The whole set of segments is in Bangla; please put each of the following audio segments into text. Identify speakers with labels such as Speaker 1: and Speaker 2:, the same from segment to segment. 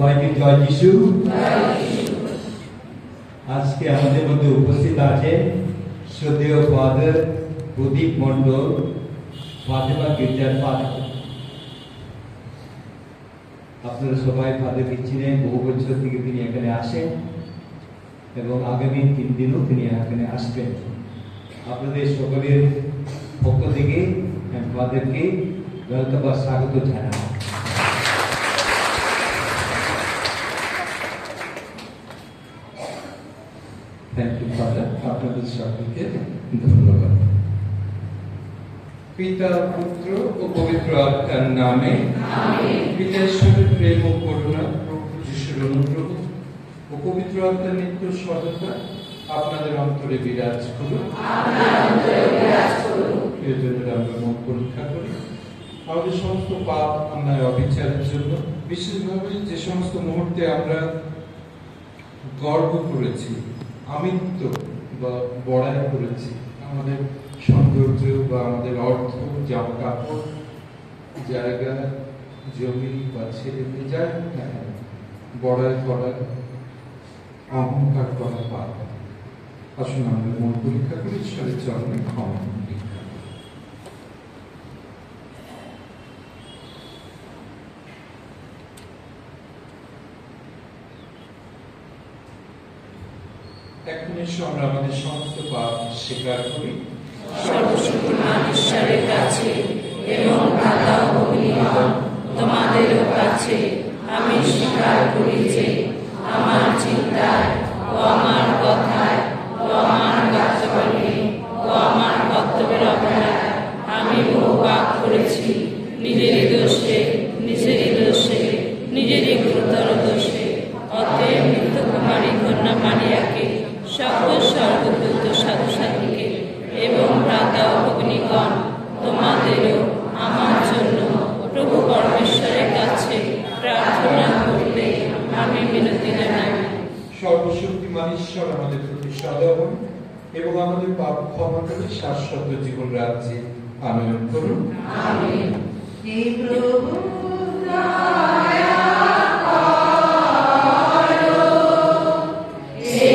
Speaker 1: সবাইকে জয় যিশু। আজকে আমাদের মধ্যে উপস্থিত আছে শ্রদ্ধেয় ফাদার প্রদীপ মণ্ডল, ফাতেমা গির্জার ফাদার। আপনারা সবাই ফাদারকে চিনেন, বহু বছর থেকে তিনি এখানে আসেন এবং আগামী 3 দিনও তিনি এখানে আসবেন। আপনাদের সকলের পক্ষ থেকে ফাদারকে ওয়েলকাম বা স্বাগত জানাই।
Speaker 2: থ্যাংক ইউ ফাদার, আপনাদের সকলকে ধন্যবাদ। পিতা, পুত্র ও পবিত্র আত্মার নামে পিতা ঈশ্বরের প্রেম ও করুণা, প্রভু যিশুর অনুগ্রহ ও পবিত্র আত্মার নিত্য সহায়তা আপনাদের অন্তরে বিরাজ করুন। প্রিয়জনেরা, আমরা মন পরীক্ষা করি। আমাদের সমস্ত পাপ, অন্যায়, অবিচারের জন্য, বিশেষভাবে যে সমস্ত মুহূর্তে আমরা গর্ব করেছি, আমিত্ব বা বড়াই করেছি, আমাদের সৌন্দর্য বা আমাদের অর্থ, জামা কাপড়, জায়গা, জমি বা ছেলে মেয়ে, যাই হোক না কেন, বড়াই করা, অহংকার করা পাপ। আসুন আমরা মন পরীক্ষা করি, ঈশ্বরের চরণে ক্ষমা ভিক্ষা করি। এখন এসে আমরা আমাদের সমস্ত পাপ স্বীকার করি
Speaker 3: সর্বশক্তিমান ঈশ্বরের কাছে এবং দাতা ও ভগিনীগণ তোমাদেরও কাছে আমি স্বীকার করি যে আমার চিন্তায় ও আমার কথায় ও আমার কার্যক্রমে ও আমার কর্তব্যের অবহেলায় আমি বহু পাপ করেছি। নিজেরই দোষে নিজেরই গুরুতর দোষে। অতএব মৃত্যু কুমারী কন্যা মারিয়াকে, সকল স্বর্গদূত সাধু সাথীকে এবং ভ্রাতা ও ভগ্নীগণ তোমাদেরও আমার জন্য প্রভু পরমেশ্বরের কাছে প্রার্থনা করতে আমি বিনতি জানাই।
Speaker 2: সর্বশক্তিমান ঈশ্বর আমাদের প্রতি সদয় হন এবং আমাদের পাপ ক্ষমা করে শাশ্বত জীবন রাজ্যে আনয়ন করুন।
Speaker 3: আমিন।
Speaker 4: হে প্রভু,
Speaker 3: হে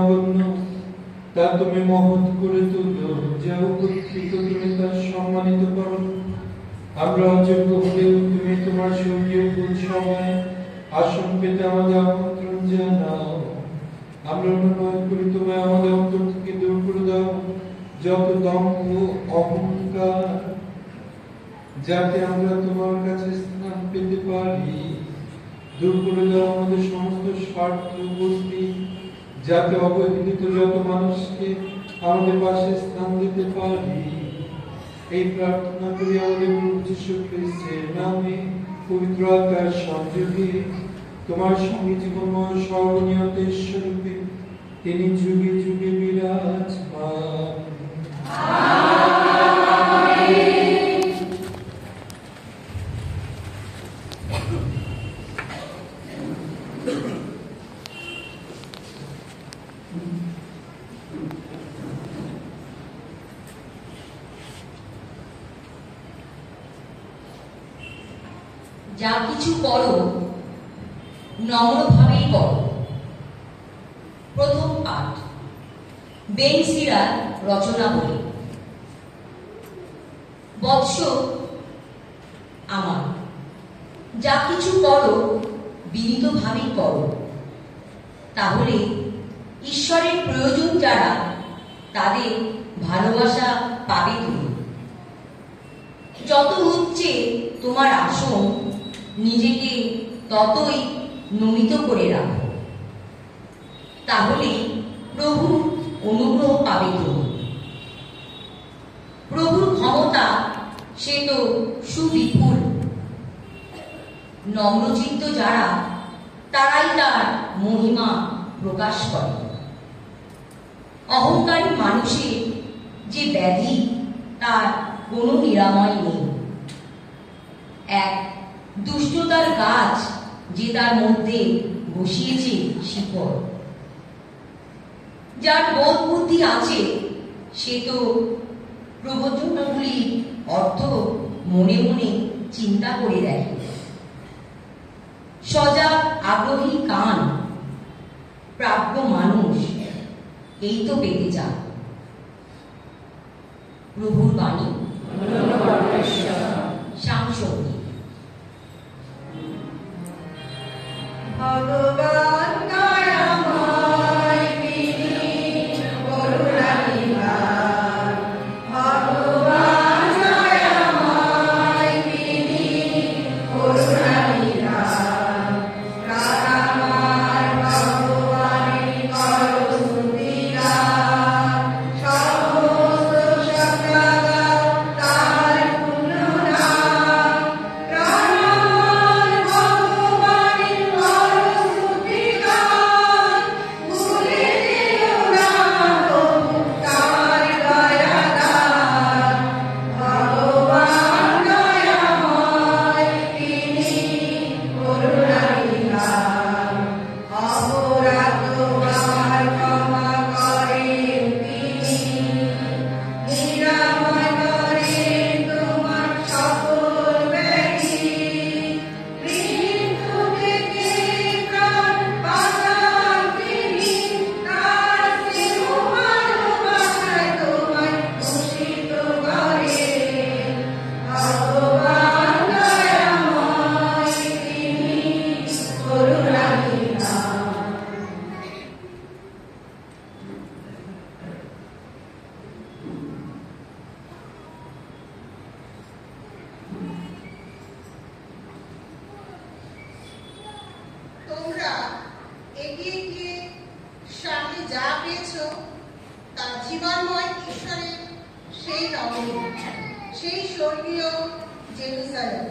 Speaker 2: নগণ্য, তা তুমি মহৎ করে তুলো, যা উপস্থিত তুমি তার সম্মানিত করো। আমরা অযোগ্য হলেও তুমি তোমার স্বর্গীয় ভূত সভায় আসন পেতে আমাদের আমন্ত্রণ জানাও। আমরা অনুরোধ করি তুমি আমাদের অন্তর থেকে দূর করে দাও যত দম্ভ অহংকার, যাতে আমরা তোমার কাছে স্থান পেতে পারি। দূর করে দাও আমাদের সমস্ত স্বার্থ বুদ্ধি, যাতে অবহেলিত যত মানুষকে আমাদের পাশে স্থান দিতে পারি। এই প্রার্থনা করি আমাদের প্রভু যীশু খ্রিস্টের নামে, পবিত্র আত্মার সংযোগে, তোমার সঙ্গে জীবনময় সর্বনিয়তের স্বরূপে তিনি যুগে যুগে বিরাজমান।
Speaker 4: যা কিছু করো নম্রভাবেই করো। প্রথম পাঠ বেন সিরার রচনাবলী। বৎস আমার, যা কিছু করো বিনীতভাবেই করো, তাহলে ঈশ্বরের প্রয়োজন যারা তাদের ভালোবাসা পাবে তুমি। যত উচ্চে তোমার আসন, নিজেকে ততই নমিত করে রাখো, তাহলে প্রভু অনুগ্রহ পাবে তুমি। প্রভুর ক্ষমতা সে তো সুবিপুল। নম্রচিত্ত যারা, তারাই তার মহিমা প্রকাশ করে। অহংকারী মানুষের যে ব্যাধি, তার কোনো নিরাময় নেই। এক দুষ্টতার গাছ যে তার মধ্যে বসিয়েছে শিকড়। যার বোধ বুদ্ধি আছে, সে তো প্রবচনগুলির অর্থ মনে মনে চিন্তা করে দেখে। সজাগ আগ্রহী কান প্রাজ্ঞ মানুষ এই তো পেতে চান। প্রভুর বাণী। সাংসঙ্গী।
Speaker 5: ভগবান দয়াময়, তিনি করুণা নিধান। ভগবান দয়াময়, তিনি করুণা নিধান। প্রাণ আমার ভগবানের করো স্তুতিগান। সমস্ত সত্তাগান তার গুণগান। প্রাণ আমার ভগবানের করো স্তুতিগান। ভুলে যেও না প্রভু তার দয়াদান। ভগবান দয়াময়, তিনি করুণা নিধান। অপরাধ আমার ক্ষমা করেন তিনি। নিরাময় করেন তোমার সকল ব্যাধি। মৃত্যু থেকে প্রাণ বাঁচান তিনি। তার স্নেহ ভালোবাসায় তোমায় ভূষিত করেন। ভগবান দয়াময়, তিনি করুণা নিধান।
Speaker 6: তোমরা এগিয়ে গিয়ে সামনে যা পেয়েছো তা জীবনময় ঈশ্বরের সেই নগরী, সেই স্বর্গীয় জেরুজালেম।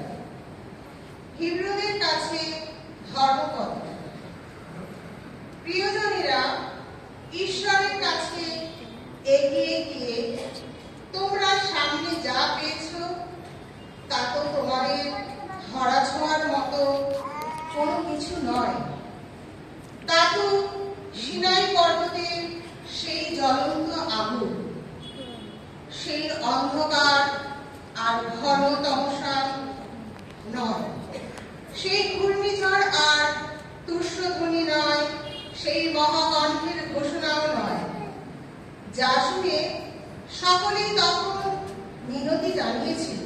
Speaker 6: হিব্রুদের কাছে ধর্মপদ। প্রিয়জনেরা, ঈশ্বরের কাছে এগিয়ে গিয়ে তোমরা সামনে যা পেয়েছো তা তো তোমাদের ধরাছোঁয়ার মতো কোনো কিছু নয়। তা তো সিনাই পর্বতের সেই জ্বলন্ত আগুন, সেই অন্ধকার আর ঘন তমসা নয়, সেই ঘূর্ণিঝড় আর তুষ্যধ্বনি নয়, সেই মহাকণ্ঠের ঘোষণাও সকলেই তখন মিনতি জানিয়েছিল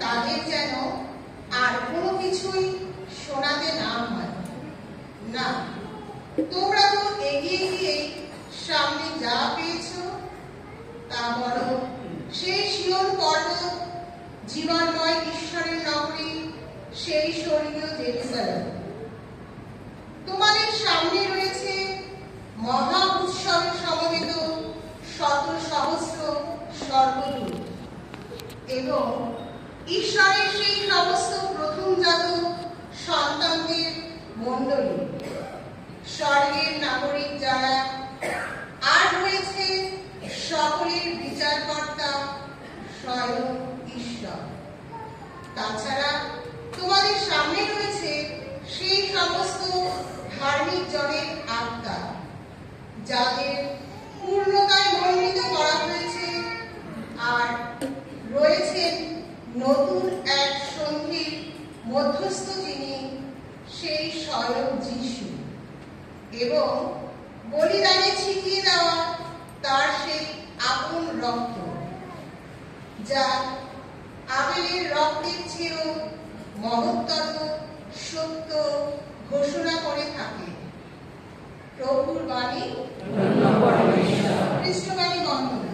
Speaker 6: তাদের যেন আর কোনো কিছুই শোনাতে না হয়। না, তোমরা তো এগিয়ে গিয়ে সামনে যা পেয়েছ তা বলো সেই সিয়ন পর্বত, জীবনময় ঈশ্বরের নগরী, সেই স্বর্গীয় জেরুজালেম। তোমাদের সামনে রয়েছে মহা উৎসবে সমবেত শত সহস্র স্বর্গদূত এবং ঈশ্বরের সেই সমস্ত প্রথমজাত সন্তানদের মণ্ডলী, স্বর্গের নাগরিক যারা, আর রয়েছে সকলের বিচারকর্তা স্বয়ং ঈশ্বর। তাছাড়া তোমাদের সামনে রয়েছে সেই সমস্ত ধার্মিক জনের আত্মা যাদের পূর্ণতায় মণ্ডিত করা হয়েছে, আর রয়েছেন নতুন এক সন্ধির মধ্যস্থ যিনি, সেই স্বয়ং যিশু, এবং বলিদানে ছিটিয়ে দেওয়া তার সেই আপন রক্ত, যা আবেলের রক্তের চেয়েও মহত্তর সত্য ঘোষণা করে থাকে। প্রভুর বাণী, খ্রিস্টবাণী বন্দনা।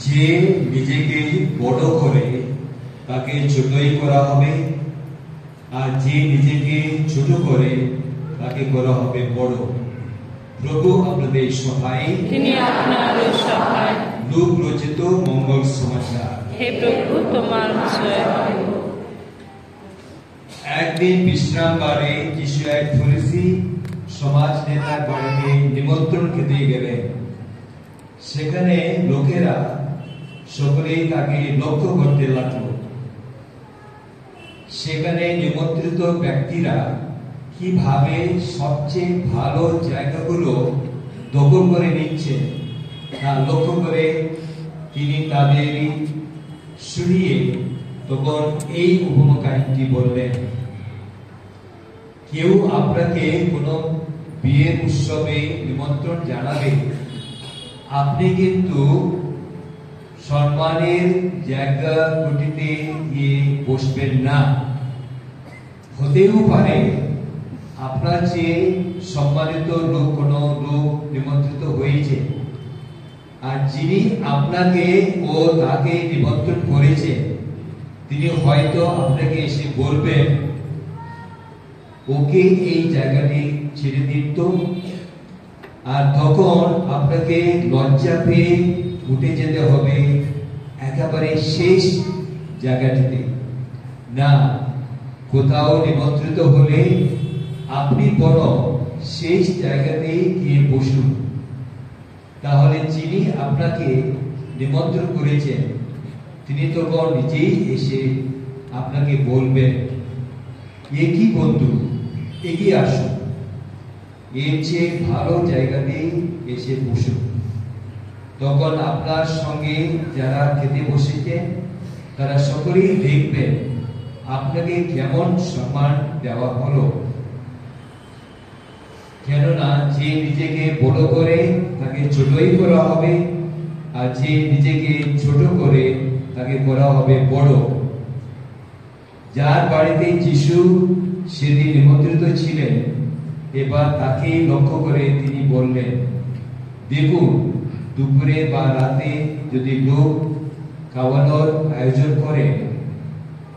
Speaker 1: যে নিজেকে বড় করে তাকে ছোটই করা হবে, আর যে নিজেকে ছোট করে তাকে করা হবে বড়। প্রভু আপনাদের সহায়,
Speaker 3: তিনি আপনার সহায়।
Speaker 1: লূক রচিত মঙ্গল সমাচার।
Speaker 3: হে প্রভু, তোমার জয় হোক।
Speaker 1: একদিন বিশ্রামবারে যিশু এক ফরিসি সমাজ নেতার বাড়িতে নিমন্ত্রণ খেতে গেলেন। সেখানে লোকেরা সকলেই তাকে লক্ষ্য করতে লাগলো। সেখানে নিমন্ত্রিত ব্যক্তিরা কিভাবে সবচেয়ে ভালো জায়গাগুলো দখল করে নিচ্ছে তা লক্ষ্য করে তিনি তাদের শুনিয়ে তখন এই উপমা কাহিনীটি বললেন। কেউ আপনাকে কোনো বিয়ের উৎসবে নিমন্ত্রণ জানাবে, আপনি কিন্তু সম্মানের জায়গা গুটিতে গিয়ে বসবেন না। হতেও পারে আপনার চেয়ে সম্মানিত লোক কোনো লোক নিমন্ত্রিত হয়েছে, আর যিনি আপনাকে ও তাকে নিমন্ত্রণ করেছে তিনি হয়তো আপনাকে এসে বলবেন, ওকে এই জায়গাটি ছেড়ে দিন তো। আর তখন আপনাকে লজ্জা পেয়ে উঠে যেতে হবে একেবারে শেষ জায়গাটিতে। না, কোথাও নিমন্ত্রিত হলে আপনি বরং শেষ জায়গাতে গিয়ে বসুন। তাহলে যিনি আপনাকে নিমন্ত্রণ করেছেন তিনি তখন নিজেই এসে আপনাকে বলবেন, এ কি বন্ধু, এগিয়ে আসুন, এর চেয়ে ভালো জায়গাতে এসে বসুন। তখন আপনার সঙ্গে যারা খেতে বসেছেন তারা সকলেই দেখবেন আপনাকে কেমন সম্মান দেওয়া হলো। কেননা যে নিজেকে বড় করে তাকে ছোটই করা হবে, আর যে নিজেকে ছোট করে তাকে করা হবে বড়। যার বাড়িতে যিশু সেদিন নিমন্ত্রিত ছিলেন, এবার তাকে লক্ষ্য করে তিনি বললেন, দেখুন দুপুরে বা রাতে যদি লোক খাওয়ানোর আয়োজন করে,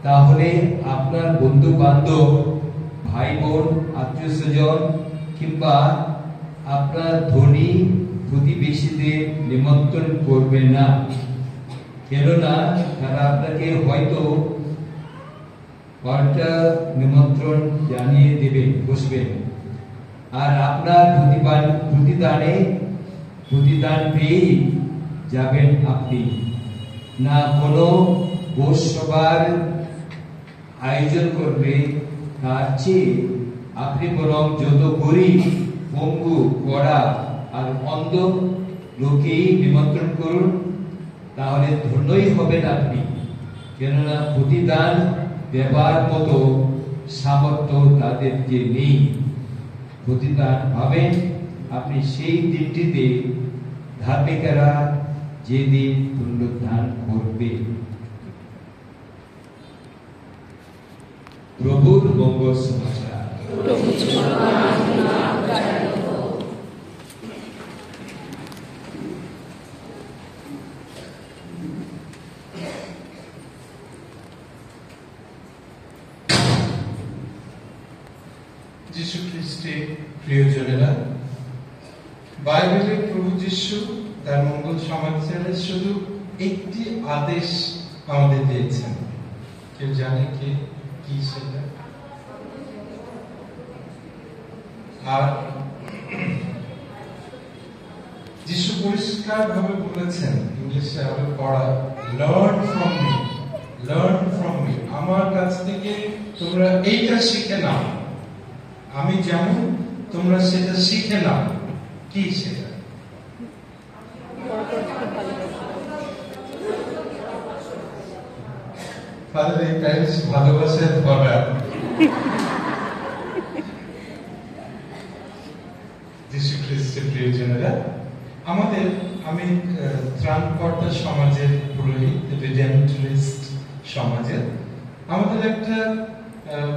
Speaker 1: তাহলে আপনার বন্ধু বান্ধব, ভাই বোন, আত্মীয় স্বজন কিংবা আপনার ধনী প্রতিবেশীদের নিমন্ত্রণ করবেন না, কেননা তারা আপনাকে হয়তো পাল্টা নিমন্ত্রণ জানিয়ে দেবেন, বসবেন। আর আপনার প্রতিদান পেয়েই যাবেন আপনি। না কোনো সভার আয়োজন করবে, তার চেয়ে আপনি বরং যত গরিব, পঙ্গু, কড়া আর অন্ধ লোকেই নিমন্ত্রণ করুন, তাহলে ধন্যই হবেন আপনি, কেননা প্রতিদান দেবার মতো সামর্থ্য তাদের যে নেই। প্রতিদান পাবেন আপনি সেই দিনটিতে, ধার্মিকেরা যেদিন পুনরুত্থান করবে। প্রভুর মঙ্গল সমাচার।
Speaker 2: যিশু খ্রিস্টে প্রিয়জনেরা, বাইবেলে প্রভু যিশু তার মঙ্গল সমাচারে শুধু একটি আদেশ আমাদের দিয়েছেন। কেউ জানে কি সেটা? আর যিশু পরিষ্কার ভাবে বলেছেন, ইংলিশে আরো পড়া, লার্ন ফ্রম মি, আমার কাছ থেকে তোমরা এইটা শিখে নাও, আমি যেমন তোমরা সেটা শিখে নাও। কি সেটা? ফাদার, এই প্যারিস ভালোবাসার ভরা। যিশু খ্রিস্টের প্রিয়জনেরা, আমি ত্রাণকর্তা সমাজের পুরোহিত, রিডেম্পটরিস্ট সমাজের। আমাদের একটা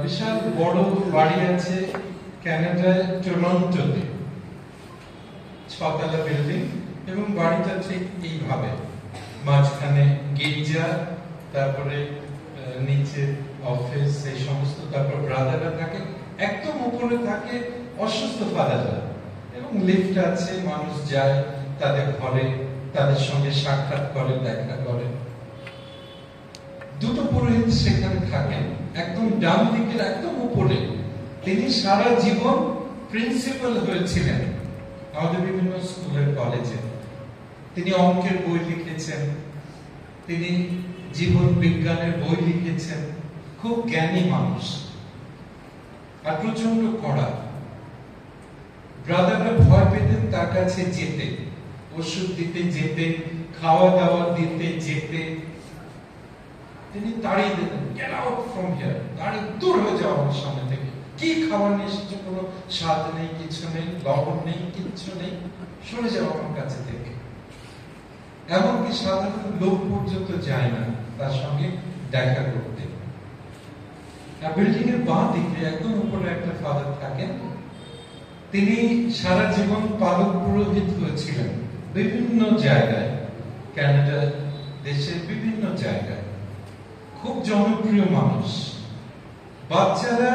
Speaker 2: বিশাল বড় বাড়ি আছে কানাডায়, টরন্টোতে, 6 তলা বিল্ডিং, এবং বাড়িটা ঠিক এইভাবে, মাঝখানে গির্জা, তারপরে নিচে অফিস, এই সমস্ত, তারপর ব্রাদাররা থাকে, একদম উপরে থাকে অসুস্থ ফাদাররা, এবং লিফট আছে, মানুষ যায় তাদের ঘরে, তাদের সঙ্গে সাক্ষাৎ করে, দেখা করে। দুটো পুরোহিত সেখানে থাকেন, একদম ডান দিকের একদম উপরে। তিনি সারা জীবন প্রিন্সিপাল হয়েছিলেন আমাদের বিভিন্ন স্কুলের, কলেজে। তিনি অঙ্কের বই লিখেছেন, তিনি জীবন বিজ্ঞানের বই লিখেছেন। খুব জ্ঞানী মানুষ আর প্রচন্ড কড়া। ব্রাদাররা ভয় পেতেন তার কাছে যেতে, ওষুধ দিতে যেতে, খাওয়া দাওয়া দিতে যেতে। তিনি তাড়িয়ে দিতেন, গেট আউট ফ্রম হিয়ার, দাঁড়িয়ে দূর হয়ে যাও আমার সামনে থেকে। কি খাবার নিয়ে এসেছো, কোনো স্বাদ নেই, কিছু নেই, লবণ নেই, কিচ্ছু নেই, সরে যাও আমার কাছে থেকে। এমনকি সাধারণ লোক পর্যন্ত যায় না তার সঙ্গে দেখা করতে। বিল্ডিং এর বাঁ দিকে একদম উপরে একটা ফাদার থাকেন, তিনি সারা জীবন পালক পুরোহিত হয়েছিলেন বিভিন্ন জায়গায়, কানাডা দেশের বিভিন্ন জায়গায়। খুব জনপ্রিয় মানুষ। বাচ্চারা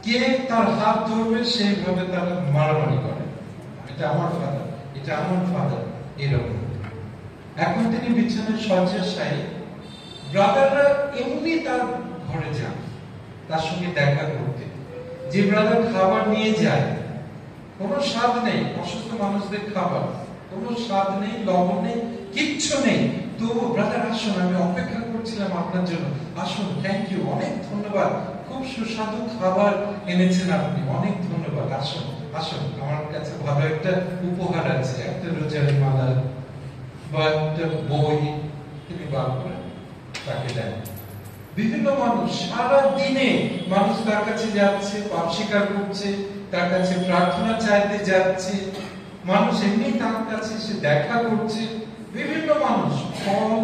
Speaker 2: কে তার হাত ধরবে সেইভাবে তারা মারামারি করে, এটা আমার ফাদার, এটা আমার ফাদার, এরকম। এখন তিনি বিছানায় শয্যাশায়ী। ব্রাদাররা এমনি তার ঘরে যান তার সঙ্গে দেখা করতে। যে ব্রাদার খাবার নিয়ে যায়, কোনো স্বাদ নেই, অসুস্থ মানুষদের খাবার, কোনো স্বাদ নেই, লবণ নেই, কিচ্ছু নেই, তো ব্রাদার আসুন, আমি অপেক্ষা করছিলাম আপনার জন্য, আসুন, থ্যাংক ইউ, অনেক ধন্যবাদ, খুব সুস্বাদু খাবার এনেছেন আপনি, অনেক ধন্যবাদ, আসুন আসুন, আমার কাছে ভালো একটা উপহার আছে, একটা রোজারি মালা বা একটা বই, তিনি বার করে তাকে দেন। বিভিন্ন মানুষ সারা দিনে মানুষ তার কাছে যাচ্ছে, পাপ স্বীকার করছে, তার কাছে প্রার্থনা চাইতে যাচ্ছে, মানুষ এমনি তার কাছে এসে দেখা করছে। বিভিন্ন মানুষ ফল,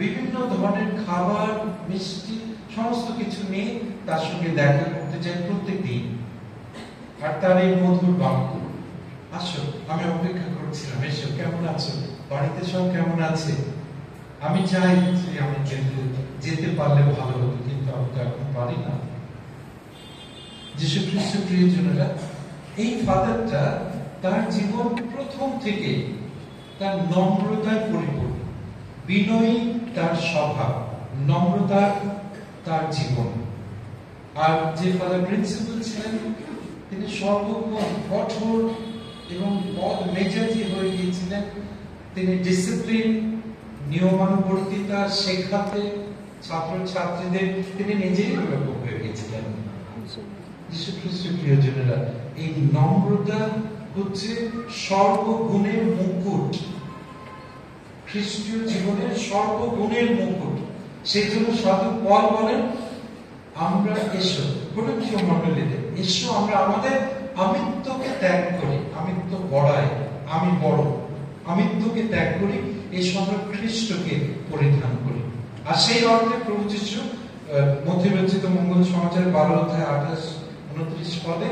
Speaker 2: বিভিন্ন ধরনের খাবার, মিষ্টি, সমস্ত কিছু নিয়ে তার সঙ্গে দেখা করতে যায় প্রত্যেক দিন। আর তার এই মধুর বাক্য, আসো, আমি অপেক্ষা করছি করছিলাম, এসো কেমন আছো, বাড়িতে সব কেমন আছে। আমি চাই যে আমি যেতে পারলে ভালো হতো, কিন্তু আমি তো এখন পারি না। যীশু খ্রিস্ট প্রিয়জনেরা, এই ফাদারটা তার জীবন প্রথম থেকে তার নম্রতায় পরিপূর্ণ, বিনয়ী তার স্বভাব, নম্রতা তার জীবন। আর যে ফাদার প্রিন্সিপাল ছিলেন তিনি সর্বক্ষণ কঠোর এবং বদ মেজাজি হয়ে গিয়েছিলেন। তিনি ডিসিপ্লিন, নিয়মানুবর্তিতা শেখাতে ছাত্রছাত্রীদের তিনি নিজেই ব্যাপক হয়ে গেছিলেন। যীশু খ্রিস্টের প্রিয়জনেরা, এই নম্রতা হচ্ছে সর্বগুণের মুকুট, খ্রিস্টীয় জীবনের সর্বগুণের মুকুট। সেই জন্য সাধু পল বলেন, আমরা এসো কলিসীয় মণ্ডলীতে, এসো আমরা আমাদের আমিত্বকে ত্যাগ করি, আমিত্ব বড়াই, আমি বড়, আমিত্বকে ত্যাগ করি, এসো আমরা খ্রিস্টকে পরিধান করি। আর সেই অর্থে প্রভু যীশু মথি রচিত মঙ্গল সমাচার 12 অধ্যায় 28-29 পদে,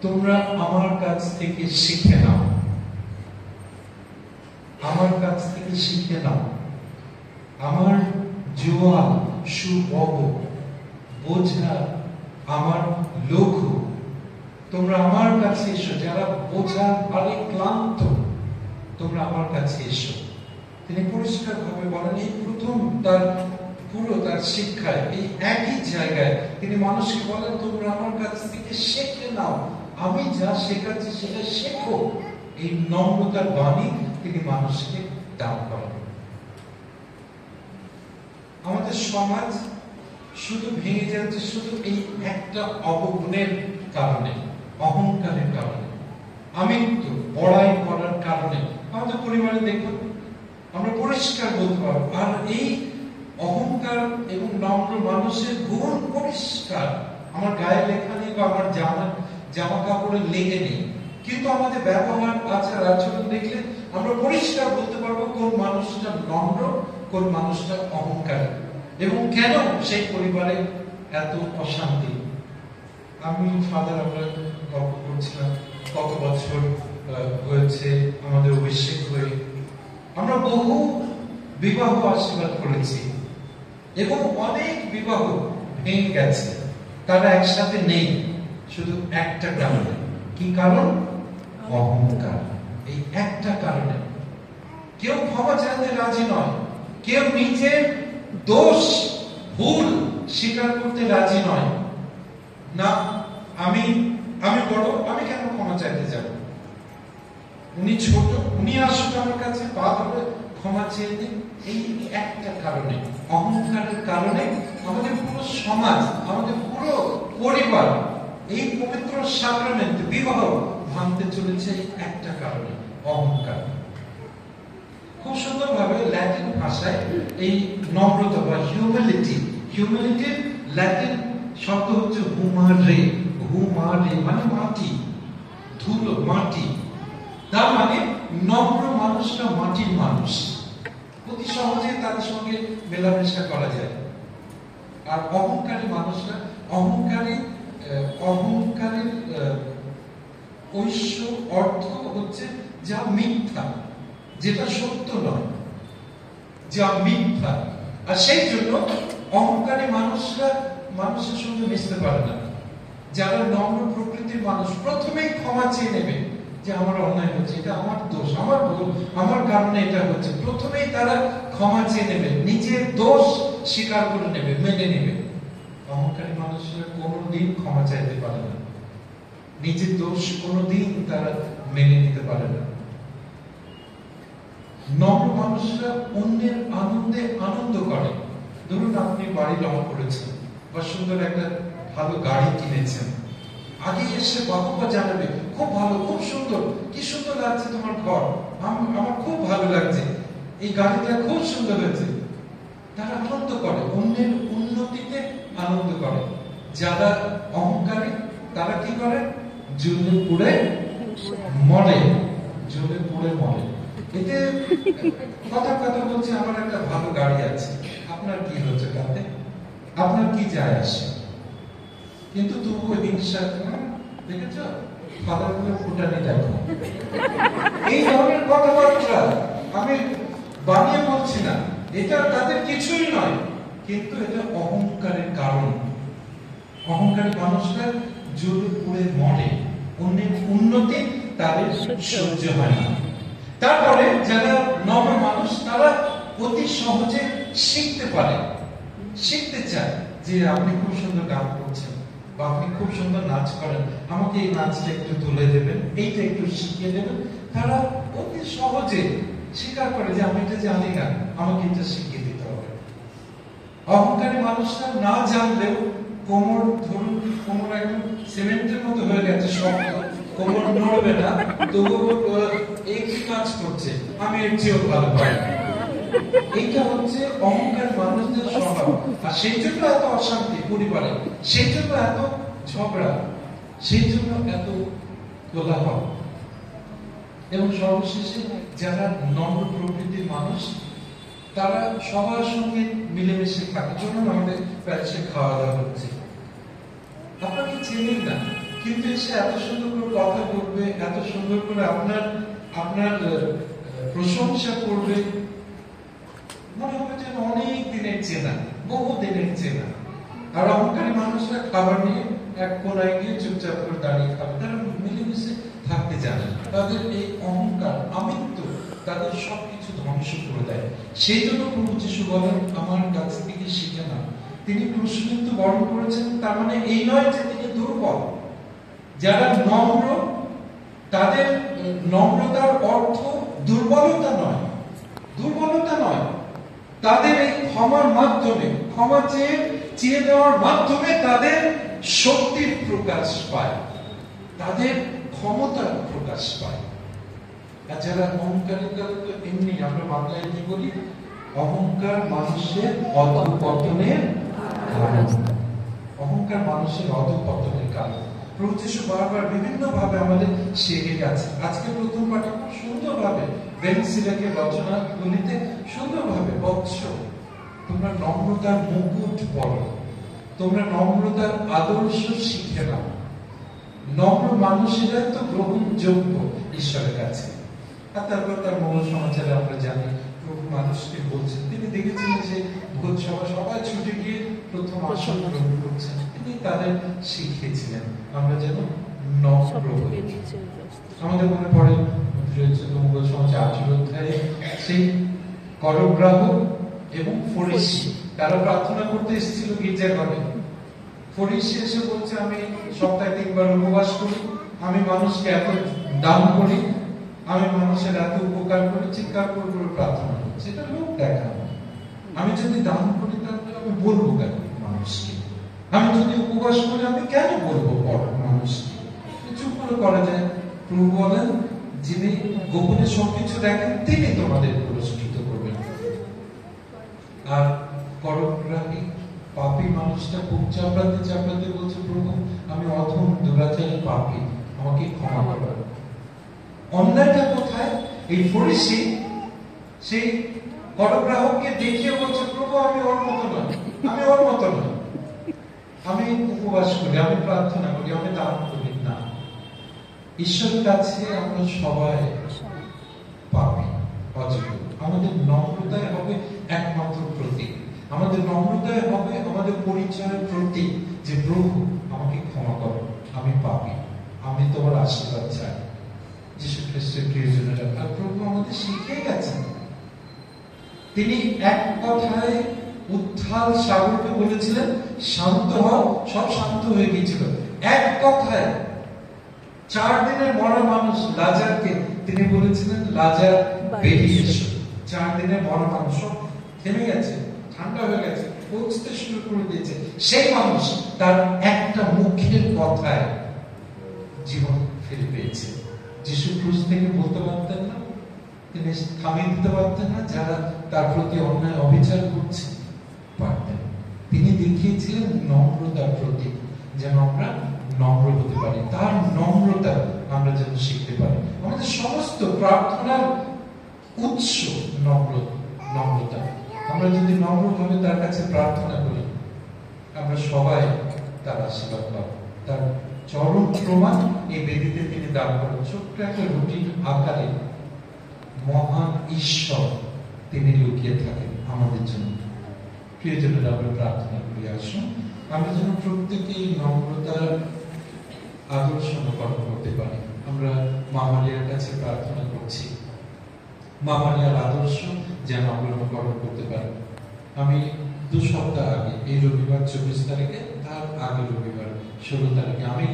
Speaker 2: তোমরা আমার কাছ থেকে শিখে নাও, আমার কাছ থেকে শিখে নাও, আমার জোয়াল সুবহ, বোঝা আমার লঘু। তোমরা আমার কাছে এসো, যারা বোঝা ভারী ক্লান্ত, তোমরা আমার কাছে এসো। তিনি পরিষ্কার ভাবে বলেন, এই প্রথম তার পুরো তার শিক্ষায় এই একই জায়গায় তিনি মানুষকে বলেন, তোমরা আমার কাছ থেকে শিখে নাও, আমি যা শেখাচ্ছি সেটা শেখো। এই নম্রতার বাণী তিনি মানুষকে দান করেন। আমাদের সমাজ শুধু ভেঙে যাচ্ছে শুধু এই একটা অবগুণের কারণে, অহংকারের কারণে, আমিত্ব বড়াই করার কারণে। আমাদের পরিবারে দেখুন, আমরা পরিষ্কার বলতে পারবো। আর এই অহংকার এবং নম্র মানুষের গুণ পরিষ্কার, আমার গায়ে লেখা নেই বা আমার জামা কাপড়ে লেগে নেই, কিন্তু আমাদের ব্যবহার, আচার আচরণ দেখলে আমরা পরিষ্কার বলতে পারবো কোন মানুষটা নম্র, কোন মানুষটা অহংকারী, এবং কেন সেই পরিবারে এত অশান্তি। আমি ফাদার আমরা গল্প করছিলাম কত বছর হয়েছে আমাদের অভিষেক হয়ে, আমরা বহু বিবাহ আশীর্বাদ করেছি এবং অনেক বিবাহ ভেঙে গেছে। তারা একসাথে নেই শুধু একটা কারণে। কি কারণ? অহংকার। এই একটা কারণে কেউ ক্ষমা চাইতে রাজি নয়, কেউ নিজের দোষ ভুল স্বীকার করতে রাজি নয়। না, আমি বড়, আমি কেন ক্ষমা চাইতে যাব? উনি ছোট, উনি আসুক আমার কাছে, পা ধরে ক্ষমা চেয়ে দিন। এই একটা কারণে, অহংকারের কারণে আমাদের পুরো সমাজ, আমাদের পুরো পরিবার, এই পবিত্র সাক্রামেন্ট বিবাহ ভাঙতে চলেছে একটা কারণে, অহংকার। খুব সুন্দর ভাবে ল্যাটিন ভাষায় এই নম্রতা বা হিউম্যালিটির ল্যাটিন শব্দ হচ্ছে হুমারে। হুমারে মানে মাটি, ধুলো, মাটি। তার মানে নম্র মানুষরা মাটির মানুষ, অতি সহজে তাদের সঙ্গে মেলামেশা করা যায়। আর অহংকারী মানুষরা, অহংকারের ঐশ্য অর্থ হচ্ছে যা মিথ্যা, যেটা সত্য নয়, যা মিথ্যা। আর সেই জন্য অহংকারী মানুষরা মানুষের সঙ্গে মিশতে পারে না। যারা নম্র প্রকৃতির মানুষ প্রথমেই ক্ষমা চেয়ে নেবে যে আমার অন্যায় হচ্ছে, এটা আমার দোষ, আমার ভুল, আমার কারণে এটা হচ্ছে। প্রথমেই তারা ক্ষমা চেয়ে নেবে, নিজের দোষ স্বীকার করে নেবে, মেনে নেবে। অহংকারী মানুষরা কোনোদিন ক্ষমা চাইতে পারে না, নিজের দোষ কোনোদিন তারা মেনে নিতে পারে না। নম্র মানুষরা অন্যের আনন্দে আনন্দ করে। ধরুন আপনি বাড়ি রং করেছেন বা সুন্দর একটা ভালো গাড়ি কিনেছেন, আগে এসে বাবা জানাবে, খুব ভালো, খুব সুন্দর, কি সুন্দর লাগছে তোমার ঘর, আমার খুব ভালো লাগছে, এই গাড়িটা খুব সুন্দর হয়েছে। তারা আনন্দ করে, অন্যের উন্নতিতে আনন্দ করে। যারা অহংকারী তারা কি করে? জ্বলে পুড়ে মরে, জ্বলে পুড়ে মরে। এতে কথা বলছে, আমার একটা ভালো গাড়ি আছে, আপনার কি হচ্ছে তাতে? আপনার কি যায় আসে? কিন্তু তবুও হিংসা, দেখেছ ফাদারগুলো ফুটানি দেখো, এই ধরনের কথাবার্তা আমি বানিয়ে বলছি না, এটা তাদের কিছুই নয়, কিন্তু এটা অহংকারের কারণ। অহংকারী মানুষরা জোরে পুড়ে মরে, অন্যের উন্নতি তাদের সহ্য হয় না। তারপরে যারা নম্র মানুষ তারা অতি সহজে শিখতে পারে, শিখতে চায় যে আপনি খুব সুন্দর গান করছেন বা আপনি খুব সুন্দর নাচ করেন, আমাকে এই নাচটা একটু তুলে দেবেন, এইটা একটু শিখিয়ে দেবেন। তারা অতি সহজে স্বীকার করে যে আমি এটা জানি না, আমাকে এটা শিখিয়ে দিতে হবে। অহংকারী মানুষরা না জানলেও কোমর ধরুন, কোমর একদম সিমেন্টের মতো হয়ে গেছে, শক্ত, কোমর নড়বে না, তবুও একই কাজ করছে, আমি এর চেয়েও ভালো পারি। এইটা হচ্ছে অহংকার মানুষদের স্বভাব। আর সেই জন্য এত অশান্তি পরিবারে, সেই জন্য এত ঝগড়া, সেই জন্য এত কোলাহল। এবং সর্বশেষে যারা নম্র প্রকৃতির মানুষ, তারা সবার সঙ্গে মিলেমিশে থাকে। চলুন আমাদের প্যারিসে খাওয়া দাওয়া হচ্ছে, আপনাকে চেনেন না, কিন্তু এসে এত সুন্দর করে কথা বলবে, এত সুন্দর করে আপনার প্রশংসা করবে, মনে হবে যেন অনেক দিনের চেনা, বহু দিনের চেনা। আর অহংকারী মানুষরা খাবার নিয়ে এক কোনায় গিয়ে চুপচাপ করে দাঁড়িয়ে খাবে, তারা মিলেমিশে থাকতে জানে। তাদের এই অহংকার, আমিত্ব তাদের সবকিছু ধ্বংস করে দেয়। সেই জন্য প্রভু যিশু বলেন, আমার কাছ থেকে শিখে না। তিনি ক্রুশবিদ্ধ বরণ করেছেন, তার মানে এই নয় যে তিনি দুর্বল। যারা নম্র, তাদের নম্রতার অর্থ দুর্বলতা নয়, দুর্বলতা নয়। তাদের এই ক্ষমার মাধ্যমে, ক্ষমা চেয়ে দেওয়ার মাধ্যমে তাদের শক্তির প্রকাশ পায়, তাদের ক্ষমতার প্রকাশ পায়। আর যারা অহংকারী, তাদের তো এমনি, আমরা বাংলায় কি বলি, অহংকার মানুষের অধঃপতনের কারণ। অহংকার মানুষের অধঃপতনের কারণ। প্রভু যিশু বারবার বিভিন্ন ভাবে আমাদের শিখিয়ে গেছে। আজকে প্রথম পাঠে খুব সুন্দর ভাবে বেনসিলাকে রচনাগুলিতে সুন্দরভাবে, বৎস তোমরা নম্রতার মুকুট পরো, তোমরা নম্রতার আদর্শ শিখে নাও। নম্র মানুষেরা তো গ্রহণযোগ্য ঈশ্বরের কাছে। আর তারপর তার মঙ্গল সমাচারে আমরা জানি প্রভু মানুষকে বলছেন, তিনি দেখেছিলেন যে ভোজ সভা সবাই ছুটে গিয়ে প্রথম আসন গ্রহণ করছেন, তিনি তাদের শিখিয়েছিলেন আমরা যেন নম্র হই। আমাদের মনে পড়ে মঙ্গল সমাচার 18 অধ্যায়ে সেই করগ্রাহক এবং ফরিসি, তারা প্রার্থনা করতে এসেছিল গির্জার ঘরে। ফরিসি এসে বলছে, আমি সপ্তাহে 3 বার উপবাস করি, আমি মানুষকে এত দান করি, আমি মানুষের এত উপকার করি, চিৎকার করে করে প্রার্থনা করি, সেটা লোক দেখা। আমি যদি দান করি তাহলে আমি বলবো কেন মানুষকে? আমি যদি উপবাস করি আমি কেন বলবো মানুষকে? চুপ করে করা যায়। প্রভু বলেন, যিনি গোপনে সবকিছু দেখেন তিনি তোমাদের পুরস্কৃত করবেন। আর করগ্রাহী পাপী মানুষটা বুক চাপড়াতে চাপড়াতে বলছে, প্রভু আমি অধম দুরাচারী পাপী, আমাকে ক্ষমা করো। অন্যায়টা কোথায়? এই ফরিসি সেই করগ্রাহককে দেখিয়ে বলছে, প্রভু আমি ওর মতো নয়, আমি ওর মতো নয়, আমি উপবাস করি, আমি প্রার্থনা করি, আমি দান করি না। ঈশ্বরের কাছে আমরা সবাই পাপী, অযোগ্য। আমাদের নম্রতায় হবে একমাত্র প্রতীক, আমাদের নম্রতায় হবে আমাদের পরিচয়ের প্রতীক যে প্রভু আমাকে ক্ষমা করো, আমি পাপী, আমি তোমার আশীর্বাদ চাই। যিশু খ্রিস্টের প্রিয়জনেরা, আর প্রভু আমাদের শিখিয়ে গেছেন। তিনি এক কথায় উত্থাল সাগরকে বলেছিলেন শান্ত হও, সব শান্ত হয়ে গিয়েছিল। এক কথায় 4 দিনের মরা মানুষ লাজারকে তিনি বলেছিলেন, লাজার বেরিয়ে এসো। 4 দিনের মরা মানুষ সব থেমে গেছে, ঠান্ডা হয়ে গেছে, পৌঁছতে শুরু করে দিয়েছে। সেই মানুষ তার একটা মুখের কথায় জীবন ফিরে পেয়েছে। যিশু ক্রুশ থেকে বলতে পারতেন না, তিনি থামিয়ে দিতে পারতেন না যারা তার প্রতি অন্যায় অবিচার করছে? পারতেন। তিনি দেখিয়েছিলেন নম্রতার প্রতীক, যেন আমরা নম্র হতে পারি, তার নম্রতা আমরা যেন শিখতে পারি। আমাদের সমস্ত প্রার্থনার উৎস নম্রতা। আমরা যদি নম্রভাবে তার কাছে প্রার্থনা করি, আমরা সবাই তার আশীর্বাদ পাবো। তার চরম প্রমাণ এই বেদিতে তিনি দান করেন। ছোট্ট একটা রুটির আকারে ঈশ্বর তিনি লুকিয়ে থাকেন আমাদের জন্য। প্রিয়জনেরা, আমরা প্রার্থনা করি, আসুন আমরা যেন প্রত্যেকেই নম্রতার আদর্শ অনুকরণ করতে পারি। আমরা মা মারিয়ার কাছে প্রার্থনা করছি, মা মারিয়ার আদর্শ যেন আমরা অনুকরণ করতে পারি। আমি 2 সপ্তাহ আগে, এই রবিবার 24 তারিখে, তার আগে রবিবার 16 তারিখে আমি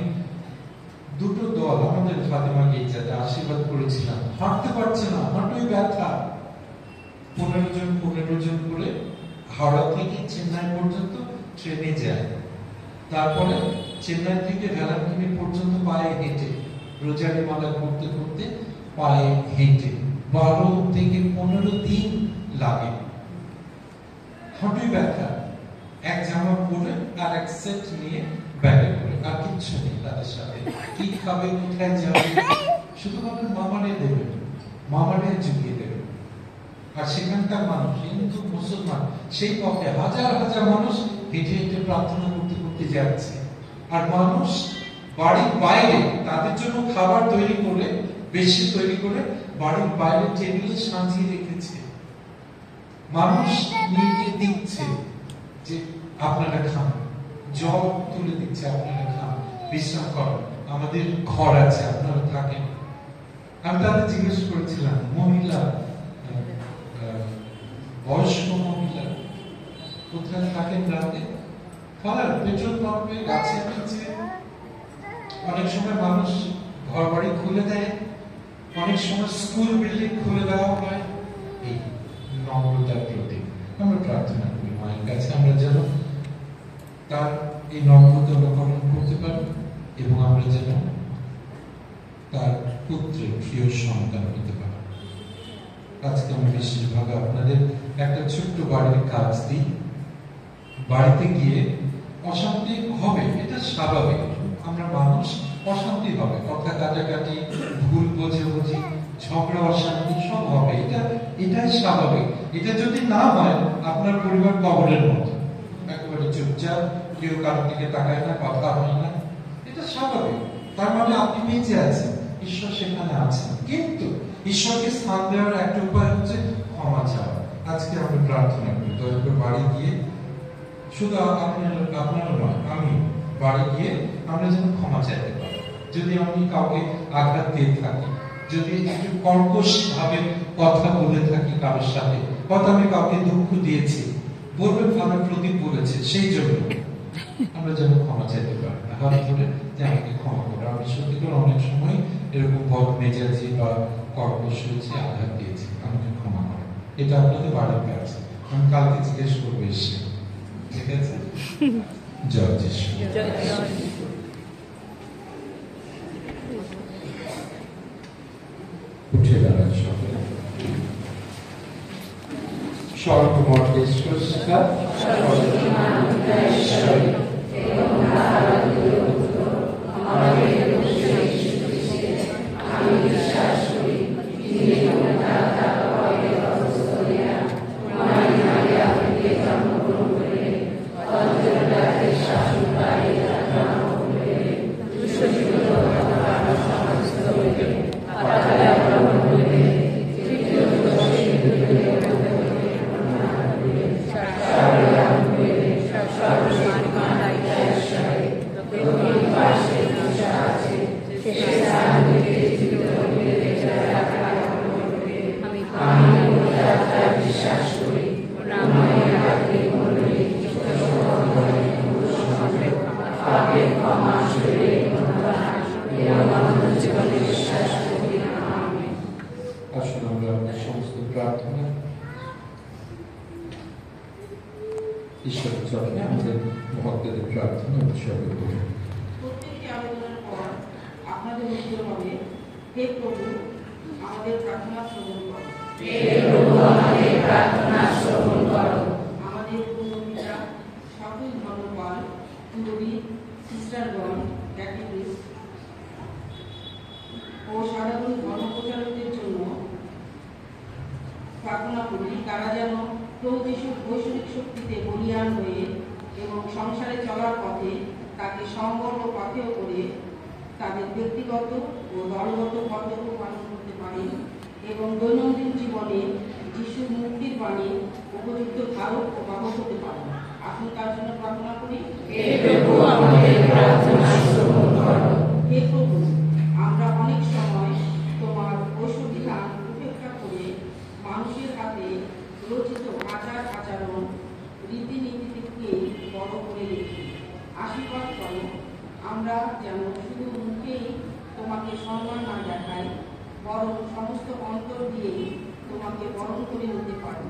Speaker 2: দুটো দল আমাদের ফাতেমা গির্জাতে আশীর্বাদ করেছিলাম। হাঁটতে পারছে না, হাঁটুই ব্যথা। 15 জন করে হাওড়া থেকে চেন্নাই পর্যন্ত ট্রেনে যায়, তারপরে চেন্নাই থেকে ভেলাঙ্কিনি পর্যন্ত পায়ে হেঁটে, রোজারি মালা করতে করতে পায়ে হেঁটে 12 থেকে 15 দিন লাগে। হাঁটুই ব্যথা, এক জামা পরে আর এক সেট নিয়ে ব্যাগে করে, আর কিচ্ছু নেই তাদের সাথে। কি খাবে, কোথায় যাবে, শুধুমাত্র মামারে দেবে, মামারে জুগিয়ে দেবে। আর সেখানকার মানুষ, হিন্দু মুসলমান, সেই পথে হাজার হাজার মানুষ হেঁটে হেঁটে প্রার্থনা করতে করতে যাচ্ছে। আর মানুষ বাড়ির বাইরে তাদের জন্য খাবার তৈরি করে, বেশি তৈরি করে বাড়ির বাইরে টেবিলে সাজিয়ে রেখেছে। মানুষ নিয়ে দিচ্ছে যে আপনারা খান, জল তুলে দিচ্ছে, আপনারা খান, বিশ্রাম করেন, আমাদের ঘর আছে, আপনারা থাকেন। আমি তাদের জিজ্ঞেস করেছিলাম, মহিলা, বয়স্ক মহিলা কোথায় থাকেন রাতে? ফলার পেট্রোল পাম্পে, গাছে নিচে। অনেক সময় মানুষ ঘর বাড়ি খুলে দেয়, অনেক সময় স্কুল বিল্ডিং খুলে দেওয়া হয়। এই নম্রতার প্রতি আমরা প্রার্থনা করি মায়ের কাছে, আমরা যেন তার এই নম্রতা অনুকরণ করতে পারি এবং আমরা যেন তার পুত্রের প্রিয় সন্তান হতে পারি। আজকে আমি বিশেষভাগ আপনাদের একটা ছোট্ট বাড়ির কাজ দিই। বাড়িতে গিয়ে অশান্তি হবে, এটা স্বাভাবিক, আমরা মানুষ, অশান্তি হবে, কথা কাটাকাটি, ভুল বোঝাবুঝি, ঝগড়া, অশান্তি সব হবে, এটাই স্বাভাবিক। এটা যদি না হয়, আপনার পরিবার কবরের মতো, একেবারে চুপচাপ, কেউ কারোর দিকে তাকায় না, কথা হয় না, এটা স্বাভাবিক। তার মানে আপনি বেঁচে আছেন, ঈশ্বর সেখানে আছেন। কিন্তু ঈশ্বরকে স্থান দেওয়ার একটা উপায় হচ্ছে ক্ষমা চাওয়া। আজকে আমরা প্রার্থনা করি, দয়া করে বাড়ি গিয়ে, শুধু আপনারা নয়, আমি বাড়ি গিয়ে আমরা যেন ক্ষমা চাইতে পারি। যদি আমি কাউকে আঘাত দিয়ে থাকি, যদি একটু কর্কশ ভাবে কথা বলে থাকি কারোর সাথে, হয়তো আমি কাউকে দুঃখ দিয়েছি, বলবেন ভাবে প্রদীপ বলেছে, সেই জন্য আমরা যেন ক্ষমা চাইতে পারি, হাত ধরে যে আমাকে ক্ষমা করে। আমি সত্যি করে অনেক সময় এরকম বদ মেজাজি বা কর্কশ হয়েছি, আঘাত দিয়েছি, আমাকে ক্ষমা করে। এটা আপনাদের বাড়ির কাজ, আমি কালকে জিজ্ঞেস করবো এসে, ঠিক আছে? জয় যিশু। উঠে দাঁড়ান সকলে। সর্বমর্তেশ্বর ঈশ্বরের চরণে আমাদের ভক্তদের প্রার্থনা উৎসর্গ করি।
Speaker 7: প্রত্যেকটি আবেদনের পর আপনাদের উত্তর হবে, হে প্রভু আমাদের প্রার্থনা শ্রবণ করো।
Speaker 3: হে প্রভু আমাদের প্রার্থনা শ্রবণ করো।
Speaker 7: আমাদের পূর্বপিতা সকল ধর্মপাল, পুরোহিত, সিস্টারগণ, ক্যাটেকিস্ট ও সাধারণ ধর্মপ্রচারকদের জন্য প্রার্থনা করি, তারা যেন প্রভু যিশুর বৈষয়িক শক্তিতে বলীয়ান হয়ে এবং সংসারে চলার পথে তাকে সম্বর্ণ পথেও করে তাদের ব্যক্তিগত ও দলগত কর্তব্য পালন করতে পারেন এবং দৈনন্দিন জীবনে মুক্তির বাণী উপযুক্ত ধারক ও বাহক হতে পারে। আসুন তার জন্য প্রার্থনা করি।
Speaker 3: হে প্রভু, আমাদের প্রার্থনা শ্রবণ করো।
Speaker 7: হে প্রভু, আমরা অনেক সময় তোমার বৈষ্ণবিধান উপেক্ষা করে মানুষের হাতে রচিত আচার আচরণ রীতিনীতিকে বড় করে রেখি। আশীর্বাদ করো আমরা যেন শুধু মুখেই তোমাকে সম্মান না দেখাই, বরং সমস্ত অন্তর দিয়েই তোমাকে বরণ করে নিতে পারি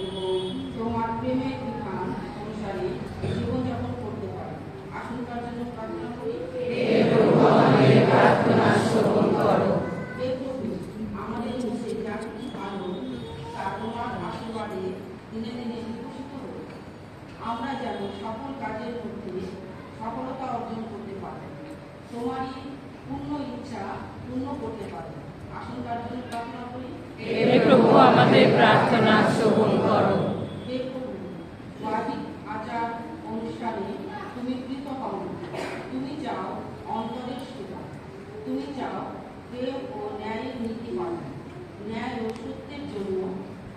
Speaker 7: এবং তোমার প্রেমের বিধান অনুসারে জীবনযাপন করতে পারি। আসুন তার জন্য প্রার্থনা করি।
Speaker 3: হে প্রভু, আমাদের প্রার্থনা শ্রবণ করো।
Speaker 7: হে প্রভু, আমাদের নিচে যা কিছু আলো তা তোমার আশীর্বাদে দিনে দিনে বিকশিত হোক। আমরা যেন সকল কাজের মধ্যে সফলতা অর্জন করতে পারি, তোমারই পূর্ণ ইচ্ছা পূর্ণ করতে পারি। আসুন তার জন্য প্রার্থনা করি।
Speaker 3: হে প্রভু, আমাদের প্রার্থনা শ্রবণ করো।
Speaker 7: হে প্রভু, বাহ্যিক আচার অনুষ্ঠানে তুমি কৃত হও। তুমি চাও অন্তরের সেবা, তুমি চাও প্রেম ও ন্যায়ের নীতি পালন। ন্যায় ও সত্যের জন্য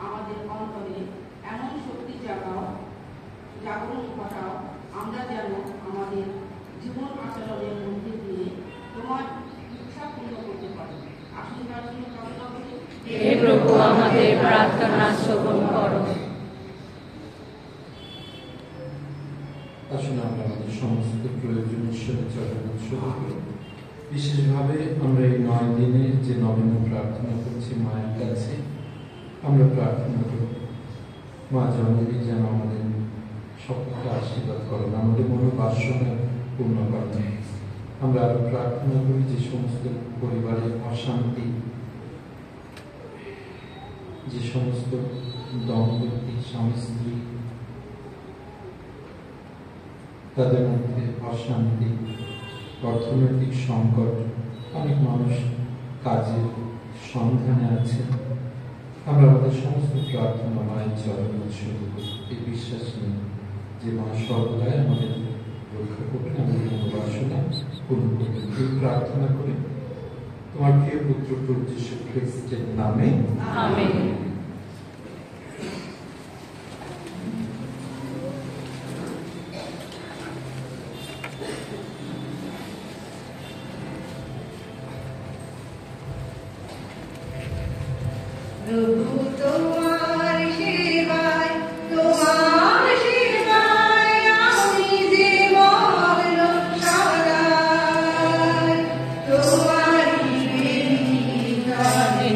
Speaker 7: আমাদের অন্তরে এমন শক্তি জাগরণ ঘটাও, আমরা যেন আমাদের জীবন আচরণের মধ্যে দিয়ে তোমার ইচ্ছা পূর্ণ করতে পারি। আসুন তার জন্য প্রার্থনা করি।
Speaker 3: হে প্রভু, আমাদের প্রার্থনা শ্রবণ করো।
Speaker 2: আসলে আমরা আমাদের সমস্ত প্রয়োজনীয় চরণে উৎসর্গ করি। বিশেষভাবে আমরা এই 9 দিনে যে নবীন প্রার্থনা করছি মায়ের কাছে, আমরা প্রার্থনা করি মা জননী যেন আমাদের সকলকে আশীর্বাদ করেন, আমাদের মনোবাসনা পূর্ণ করেন। আমরা আরো প্রার্থনা করি যে সমস্ত পরিবারে অশান্তি, যে সমস্ত দম্পতি স্বামী স্ত্রী তাদের মধ্যে অশান্তি, অর্থনৈতিক সংকট, অনেক মানুষ কাজের সন্ধানে আছে, আমরা আমাদের সমস্ত প্রার্থনা মায়ের চরণে উৎসর্গ করি এই বিশ্বাস নিয়ে যে মা সর্বদাই আমাদের রক্ষা করবেন, আমাদের মনোবাসনা পূর্ণ করবেন। এই প্রার্থনা করে তোমার প্রিয় পুত্র প্রভু যীশু খ্রিস্টের নামে
Speaker 3: আমেন।
Speaker 5: প্রভু তোমার সেবায়, তোমার সেবায় আমি জীবন সদাই, তোমারই বিধানে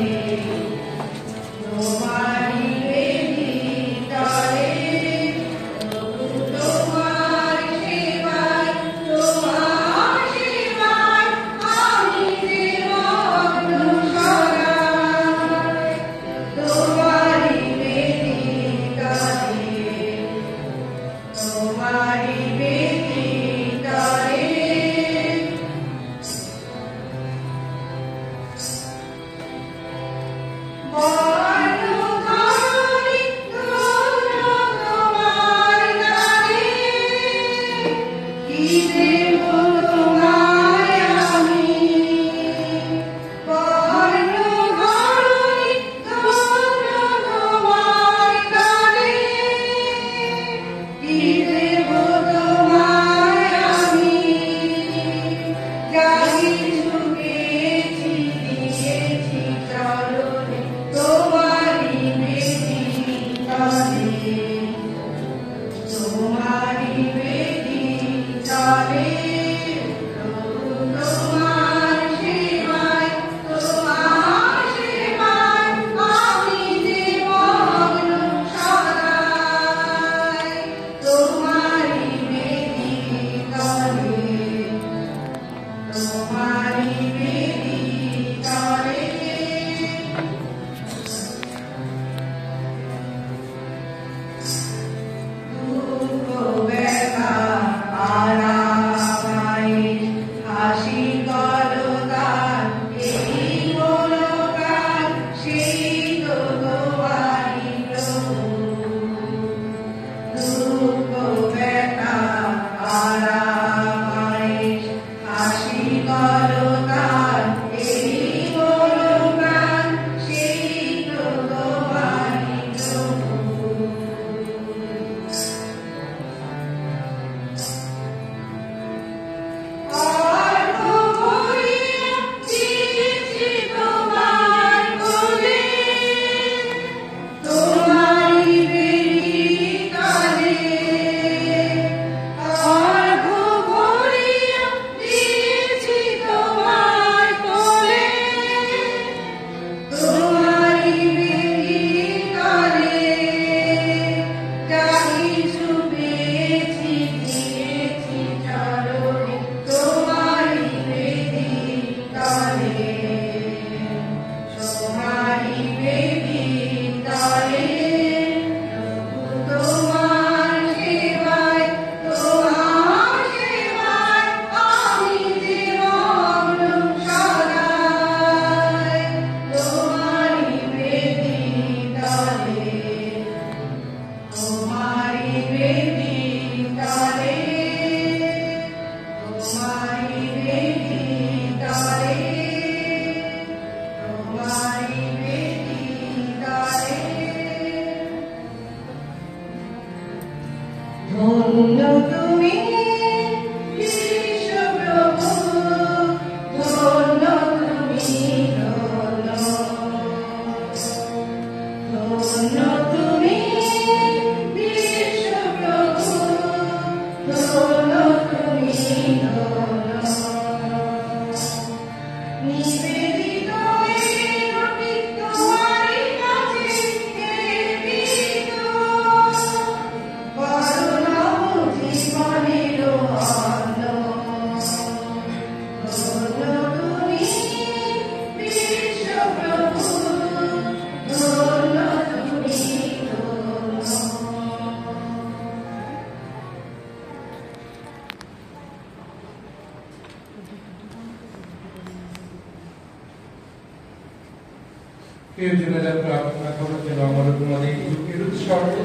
Speaker 2: প্রিয়জনেরা, প্রার্থনা করো যেন আমরা তোমাদের যুগের উৎসর্গে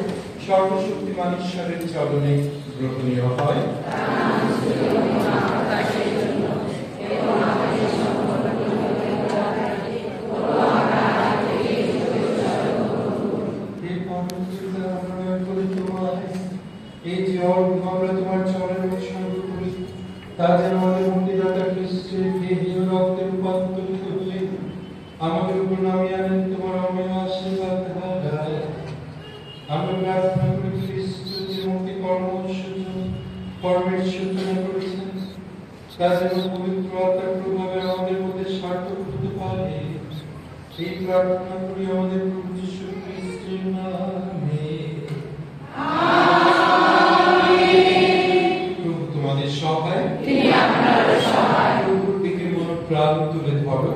Speaker 2: সর্বশক্তিমান ঈশ্বরের চরণে গ্রহণীয় হয়। এই যে আমরা তোমার চরণে উৎসর্গ করি, তা যেন আমাদের মুক্তিদাতা খ্রিস্টের দেহীয় রক্তে রূপান্তরিত হয়ে আমাদের উপর নামিয়ে আনেন তোমার অময় আশীর্বাদ দ্বারা। আমরা প্রার্থনা করি খ্রিস্ট যে মুক্তি কর্মের সূচনা করেছেন, তা যেন পবিত্র আত্মার প্রভাবে আমাদের মধ্যে সার্থক হতে পারে। এই প্রার্থনা করি আমাদের প্রভু যীশু খ্রিস্টের নামে। প্রভু তোমাদের সহায়, প্রভুর দিকে মন প্রাণ তুলে ধরো।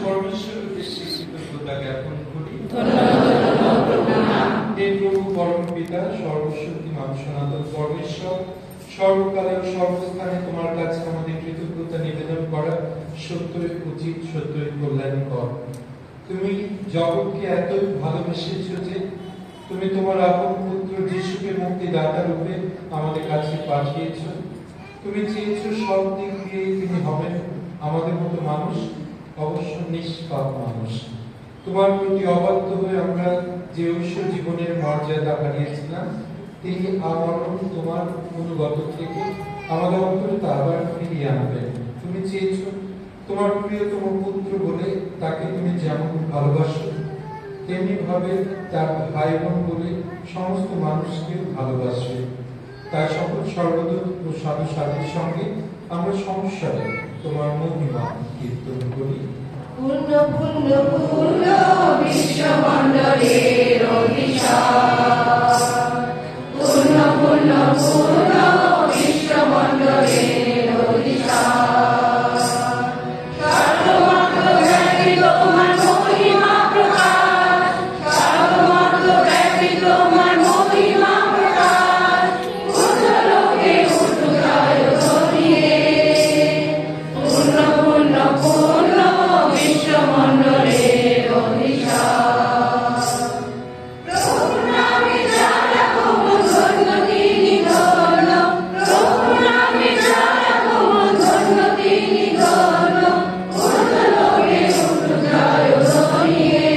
Speaker 2: পরমেশ্বরের উদ্দেশ্যে কৃতজ্ঞতা জ্ঞাপন করি। হে প্রভু পরম পিতা, সর্বশক্তিমান সনাতন পরমেশ্বর, সর্বকালে ও সর্বস্থানে তোমার কাছে আমাদের কৃতজ্ঞতা নিবেদন করা সত্যই উচিত, সত্যই কল্যাণকর। তুমি জগৎকে এতই ভালোবেসেছ যে তুমি তোমার আপন পুত্র যিশুকে মুক্তিদাতা রূপে আমাদের কাছে পাঠিয়েছ। তুমি চেয়েছ সব দিক দিয়ে তিনি হবেন আমাদের মতো মানুষ, অবশ্য নিষ্পাপ মানুষ। তোমার প্রতি অবাধ্য হয়ে আমরা যে ঐশ্ব জীবনের মর্যাদা হারিয়েছিলাম, তিনি আমরণ তোমার অনুগত থেকে আমাদের অন্তরে তা আবার ফিরিয়ে আনবেন। তুমি চেয়েছ তোমার প্রিয়তম পুত্র বলে তাকে তুমি যেমন ভালোবাসো, তেমনি ভাবে তার ভাই বোন বলে সমস্ত মানুষকে ভালোবাসবে। তাই সকল সর্বদূত ও সাধু সাধীর সঙ্গে আমরা সংসারে তোমার মহিমা কীর্তন করি।
Speaker 3: পূর্ণ পূর্ণ পূর্ণ বিশ্বমণ্ডলের অধিষ্ঠান, পূর্ণ পূর্ণ পূর্ণ বিশ্বমণ্ডলের অধিষ্ঠান, সর্বমাত্র ব্যাপী তোমার মহিমা প্রকাশ, সর্বমাত্র ব্যাপী তোমার মহিমা প্রকাশ, ঊর্ধ্বলোকে ঊর্ধ্বকায় ধরিয়ে, পূর্ণ পূর্ণ পূর্ণ বিশ্বমণ্ডলের অধিষ্ঠান। প্রভু নামে যারা কোমল ধন্য তিনি ধন্য, প্রভু নামে যারা কোমল ধন্য তিনি ধন্য, ঊর্ধ্বলোকে ঊর্ধ্বকায় ধরিয়ে,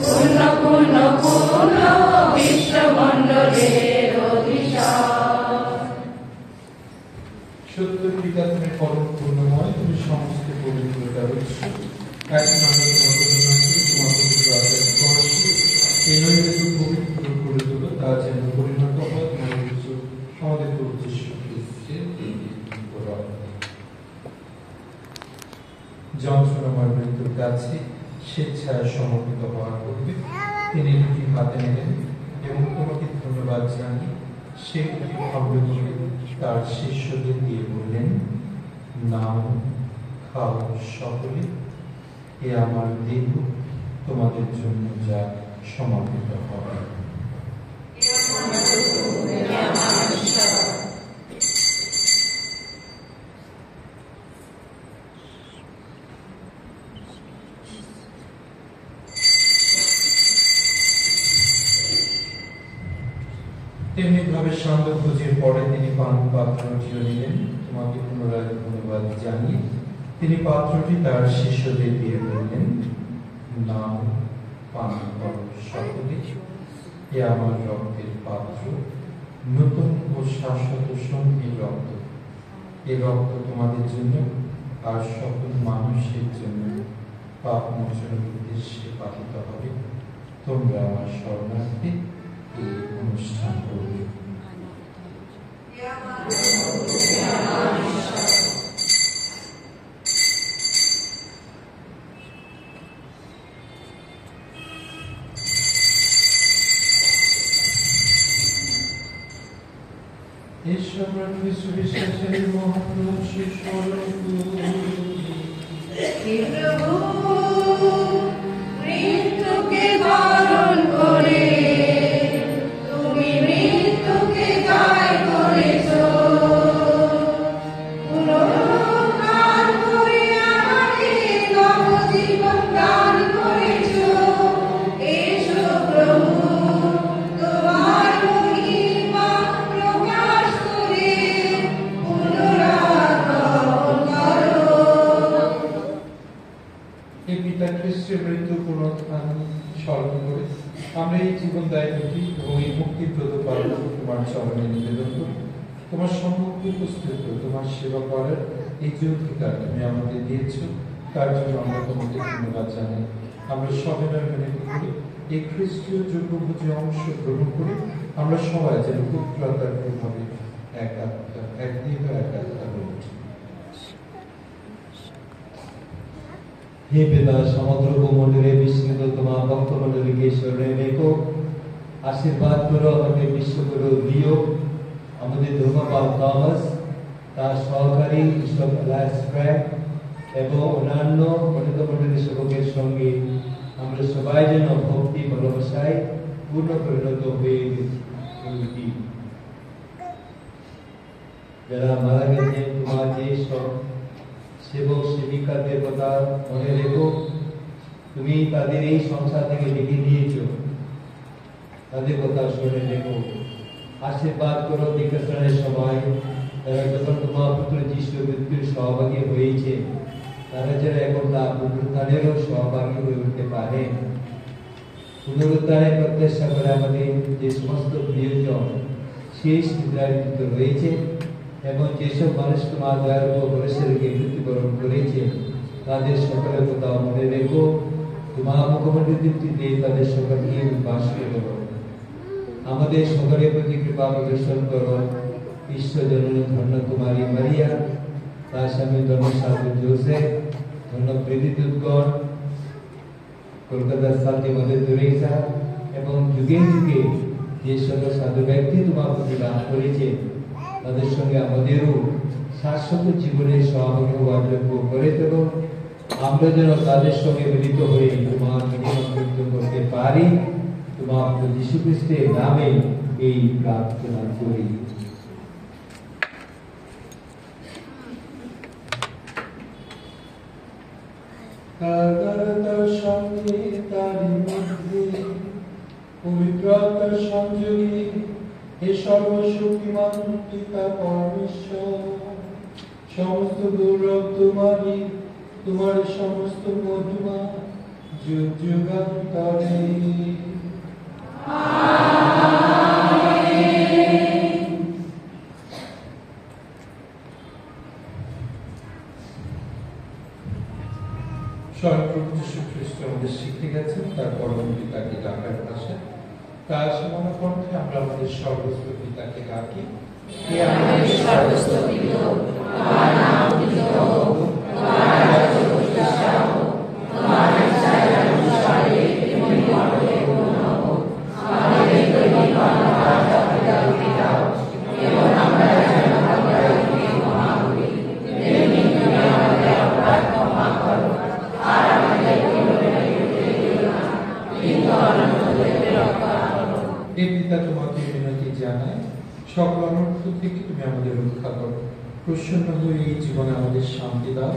Speaker 3: পূর্ণ পূর্ণ পূর্ণ বিশ্বমণ্ডলের অধিষ্ঠান।
Speaker 2: সত্য পিতা, তুমি পরম পূর্ণময়, তুমি সমস্ত পবিত্রতার উৎস। এখন আমরা তোমার করুণা করি, তোমার পবিত্র আত্মার স্পর্শে এই নৈবেদ্য পবিত্র করে তোলো, তা যেন পরিণত হয় তোমার উৎস আমাদের প্রভু যীশু খ্রিস্টের যন্ত্রণাময় মৃত্যুর কাছে স্বেচ্ছায় সমর্পিত হওয়ার পূর্বে তিনি রুটি হাতে নিলেন এবং তোমাকে ধন্যবাদ জানিয়ে সেই রুটি খাবে বলে তার শিষ্যদের দিয়ে বললেন, নাও, খাও সকলে, এ আমার দেহ তোমাদের জন্য যা সমর্পিত হবে। তেমনি ভাবে সান্ধ্য ভোজের পরে তিনি পান পাত্রটিও নিলেন, তোমাকে পুনরায় ধন্যবাদ জানিয়ে তিনি পাত্রটি তার শিষ্যদের দিয়ে বললেন, নাও, পান করো সকলে, এ আমার রক্তের পাত্র, নতুন ও শাশ্বত সঙ্গীর রক্ত। এ রক্ত তোমাদের জন্য আর সকল মানুষের জন্য পাপ মোচনের উদ্দেশ্যে পাঠিত হবে। তোমরা আমার শরণার্থী এই অনুষ্ঠান করবে। এই সম্রাট বিশ্বাসের মহাপ্রভু
Speaker 3: মৃত্যুকে বরণ করে তুমি মৃত্যুকে জয় করেছো, পুনরুত্থান করে আমাদের নবজীবন দান করেছো। এসো প্রভু, তোমার মহিমা প্রকাশ করে পুনরুত্থান করো।
Speaker 2: এই পিতা খ্রিস্টের মৃত্যু পুনরুত্থান স্মরণ করে আমরা এই জীবন দায়িত্বটি এবং এই মুক্তিপ্রদ পালন তোমার চরণে নিবেদন করি। তোমার সম্মুখে উপস্থিত তোমার সেবা করার এই যে অধিকার তুমি আমাদের দিয়েছ, তার জন্য আমরা তোমাকে ধন্যবাদ জানাই। আমরা সবিনয় বিনতি করি এই খ্রিস্টীয় যজ্ঞভোজে অংশ গ্রহণ করি আমরা সবাই যেন পুত্রতার প্রভাবে এক আত্মা, এক দেহ, এক আত্মা হয়ে উঠি।
Speaker 1: हे पिता, সমগ্র ভূমণ্ডলে বিস্তৃত তোমার ভক্তমণ্ডলীকে শরণে রেখো, আশীর্বাদ করো, আমাদের বিশ্বগুরু দিও, আমাদের ধর্মপাল থমাস, তার সহকারী বিশপ এলায়াস ক্র্যাক এবং অন্যান্য পণ্ডিত মণ্ডলী সেবকের সঙ্গে আমরা সবাই যেন ভক্তি ভালোবাসায় পূর্ণ পরিণত হয়ে উঠি। যারা মারা গেছে তোমার যে সব সেবক সেবিকাদের কথা মনে রেখো, তুমি তাদের এই সংসার থেকে ডেকে নিয়েছ, তাদের কথা শুনে রেখো। আশীর্বাদ করো দীক্ষাস্নানের সময় তারা যখন তোমার পুত্র যিশু মৃত্যুর সহভাগী হয়েছে, তারা যেন এখন তা পুনরুত্থানেরও সহভাগী হয়ে উঠতে পারে। পুনরুত্থানের প্রত্যাশা করে আমাদের যে সমস্ত প্রিয়জন শেষ নিদ্রায় রয়েছে এবং যেসব মানুষ তোমার দয়ার উপর ভরসা রেখে মৃত্যুবরণ করেছে, তাদের সকলের কথা মনে রেখো। তোমার মুখমণ্ডল দীপ্তিতে তাদের সকলকে উদ্ভাসিত করো। আমাদের সকলের প্রতি কৃপা প্রদর্শন করো। বিশ্বজননী ধন্য কুমারী মারিয়া, তার স্বামী ধন্য সাধু জোসেফ, ধন্য প্রীতিদূতগণ, কলকাতার সাথে মাদার তেরেসা এবং যুগে যুগে যে সকল সাধু ব্যক্তি তোমার প্রতি লাভ করেছে, তাদের সঙ্গে আমাদেরও শাশ্বত জীবনের সহভাগী হওয়ার যোগ্য করে দেব। আমরা যেন তাদের সঙ্গে মিলিত হয়ে তোমার মহিমা কীর্তন করতে পারি। তোমার যীশু খ্রিস্টের নামে এই প্রার্থনা করি।
Speaker 2: তার সঙ্গে তারই মধ্যে পবিত্রতার সংযোগে হে সর্বশক্তিমান পিতা পরমেশ্বর, সমস্ত গৌরব তোমারই, তোমার সমস্ত মহিমা যুগ যুগান্তরে। স্বয়ংপ্রভু যীশু খ্রিস্ট আমাদের শিখে গেছেন তার পরম পিতাকে ডাকার ভাষা। তার সমানা কণ্ঠে আমরা আমাদের সর্বস্ব পিতাকে ডাকি। হে আমাদের সর্বস্ব পিতা, তোমার নাম পূজিত হোক, তোমার রাজ্য প্রতিষ্ঠা হোক, তোমার ইচ্ছা যেমন স্বর্গে তেমনি পরলোকে পূর্ণ হোক। আমাদের দৈনিক আহার আমাদেরকে দাও, এবং আমরা যেন অপরাধীকে ক্ষমা করি, তেমনি তুমি আমাদের অপরাধ ক্ষমা করো। আর আমাদের প্রলোভনে দিও না, কিন্তু অনন্ত হইতে রক্ষা করো। হে পিতা, তোমাকে বিনতি জানাই, সকল অনর্থ থেকে তুমি আমাদের রক্ষা করো। প্রসন্ন হয়ে এই জীবনে আমাদের শান্তি দাও।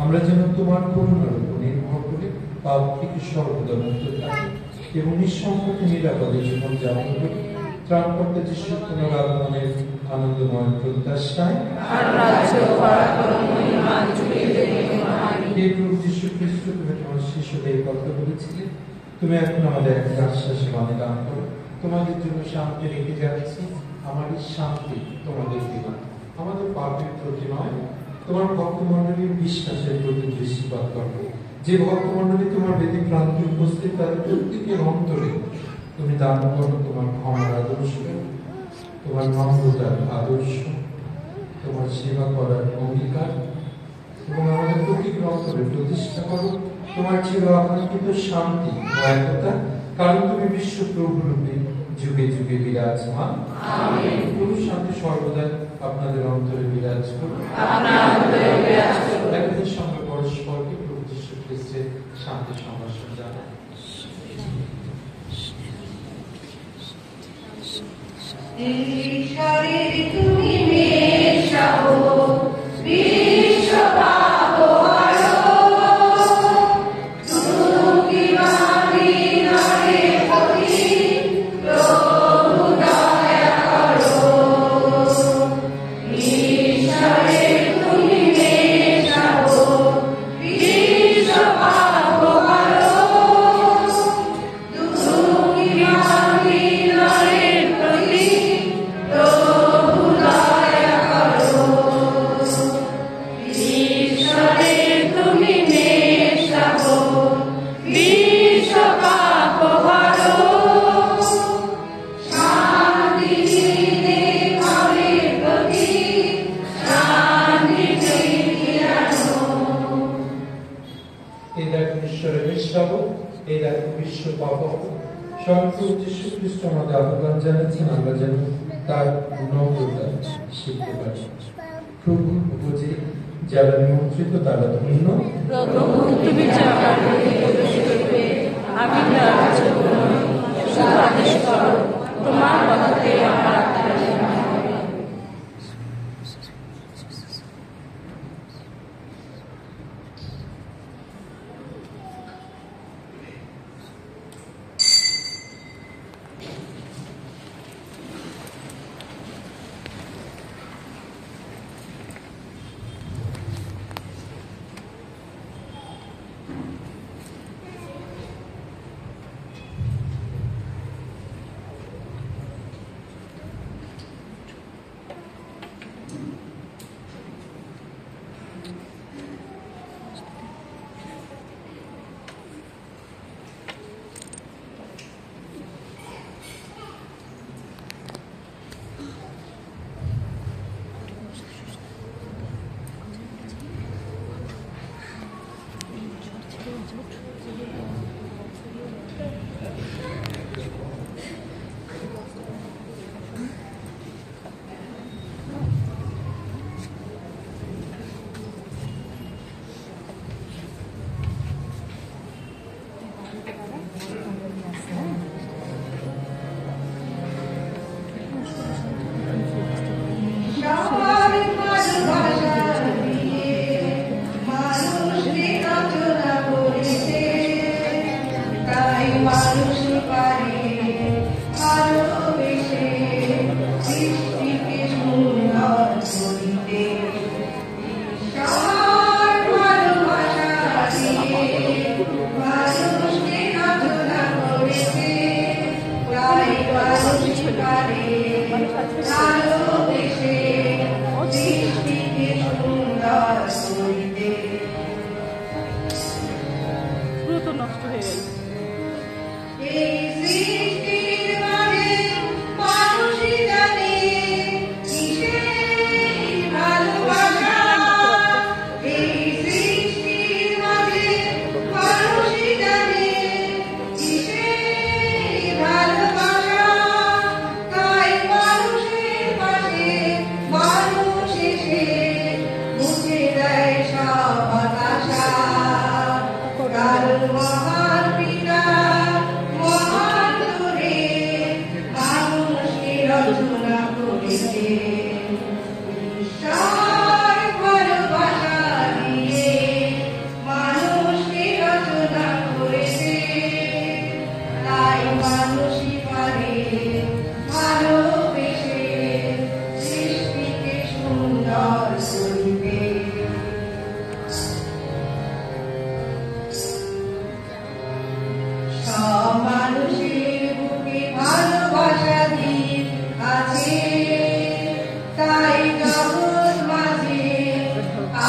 Speaker 2: আমরা যেন তোমার করুণার উপর নির্ভর করে পাপ থেকে সর্বদা মুক্ত থাকি এবং নিঃসংকটে নিরাপদে জীবন যাপন করি। ত্রাণকর্তা যিশুর পুনরাগমনের আনন্দময় প্রত্যাশায় হে প্রভু যীশু খ্রিস্ট, তুমি তোমার শিশুদের কথা বলেছিলে, তুমি এখন আমাদের এক আশ্বাস মানে দান করো। তোমাদের জন্য শান্তি রেখে যাচ্ছি, আমাদের শান্তি তোমাদের দিলাম। আমাদের পাপের প্রতি নয়, তোমার ভক্তমণ্ডলীর বিশ্বাসের প্রতি দৃষ্টিপাত করো। যে ভক্তমণ্ডলী তোমার বেদি প্রান্তে উপস্থিত তাদের প্রত্যেকের অন্তরে তুমি দান করো তোমার ক্ষমার আদর্শ, তোমার নম্রতার আদর্শ, তোমার সেবা করার অঙ্গীকার, এবং আমাদের প্রত্যেকের অন্তরে প্রতিষ্ঠা করো তোমার চির আকাঙ্ক্ষিত শান্তি ও একতা, কারণ তুমি বিশ্ব প্রভু রূপে যুগে যুগে বিরাজমান। প্রভু শান্তি সর্বদা আপনাদের অন্তরে বিরাজ করুন। একদের সঙ্গে পরস্পরকে প্রভু যীশু খ্রিস্টের শান্তি সম্ভাষণ জানায়।
Speaker 5: ঈশ্বরের তুমি মেশাবো বিশ্ব পাপ হারো, তুমি মানি নারে প্রতি প্রভু দয়া করো। ঈশ্বরের তুমি মেশাবো বিশ্ব পাপ হারো, তুমি মানি নারে প্রতি প্রভু দয়া করো। ঈশ্বরের তুমি মেশাবো বিশ্ব পাপ হারো, শান্তি দিতে পারে প্রতি শান্তি ফিরানো।
Speaker 2: এই দেখো ঈশ্বরের মিশাব, এই দেখো বিশ্ব পাপ। স্বয়ং যীশু খ্রিস্ট আমাদের আহ্বান জানাচ্ছেন, আমরা যেন তার নম্রতা শিখতে পারি। প্রভু বুঝে যারা নিমন্ত্রিত তারা ধন্য।
Speaker 3: প্রভু তুমি যাবার প্রবেশ করবে, আমি তার জন্য শুধু আদেশ করো, তোমার কথাতে আমার আত্মার সেবা হবে।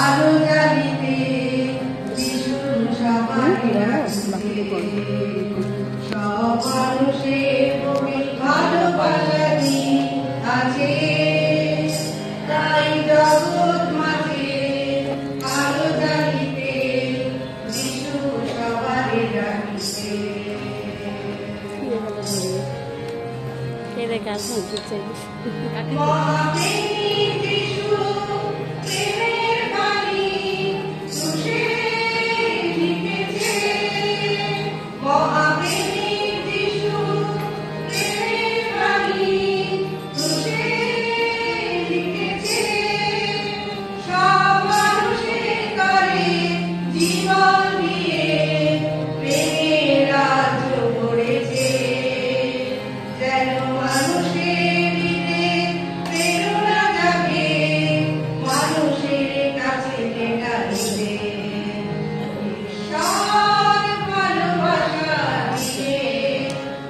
Speaker 5: আলো জ্বালিতে যিশুর সভা
Speaker 6: সব মানুষের ভালোবাসা দিন আছে, তাই জগৎ মাঝে আলো জ্বালিতে যিশু সবারে ডাকিছে। মহাপ্রেমিক যিশু প্রেমের বাণী ক্রুশে লিখেছে, মহাপ্রেমিক যিশু প্রেমের বাণী ক্রুশে লিখেছে। সব মানুষের করে জীবন দিয়ে প্রেমের রাজ্য গড়েছে, যেন মানুষের হৃদয়ে প্রেরণা জাগে, মানুষের কাছে লেখা দিবে। ঈশ্বর ভালোবাসা দিয়ে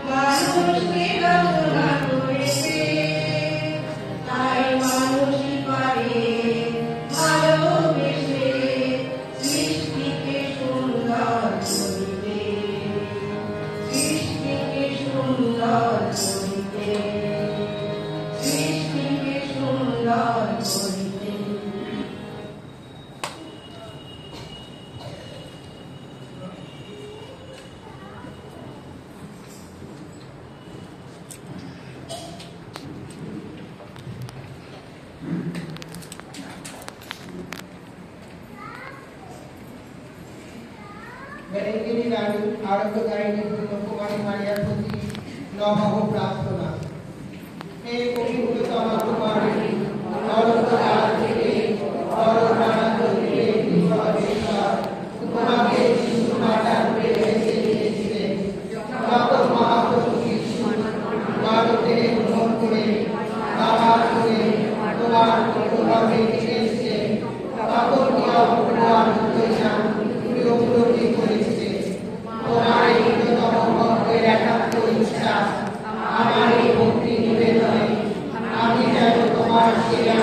Speaker 6: মানুষকে রচনা করেছে, তাই মানুষই পারে ভালোবেসে সৃষ্টিকে সুন্দর করিতে, সৃষ্টিকে সুন্দর করিতে, সৃষ্টিকে সুন্দর করিতে।
Speaker 8: বেরেঙ্গিনী রানী আরোগ্যকারিণী জন্য কুমারী মারিয়ার প্রতি নবাহ প্রার্থনা। হে পবিত্রতমা কুমারী, অনন্তকাল থেকে অরণ্যান্ত থেকে ঈশ্বর তোমাকে শিশু মাতা রূপে বেছে নিয়েছিলেন। যখন মহাপ্রভু যিশু ভারতে ভ্রমণ করে আবার করে তোমার গর্ভে এসেছেন, তখন তোমার তুমি উপলব্ধি করেছিলে তোমার এই প্রিয়তম ভক্তের একান্ত ইচ্ছা। আমার এই ভক্তি নিবেদনে আমি যেন তোমার সেরা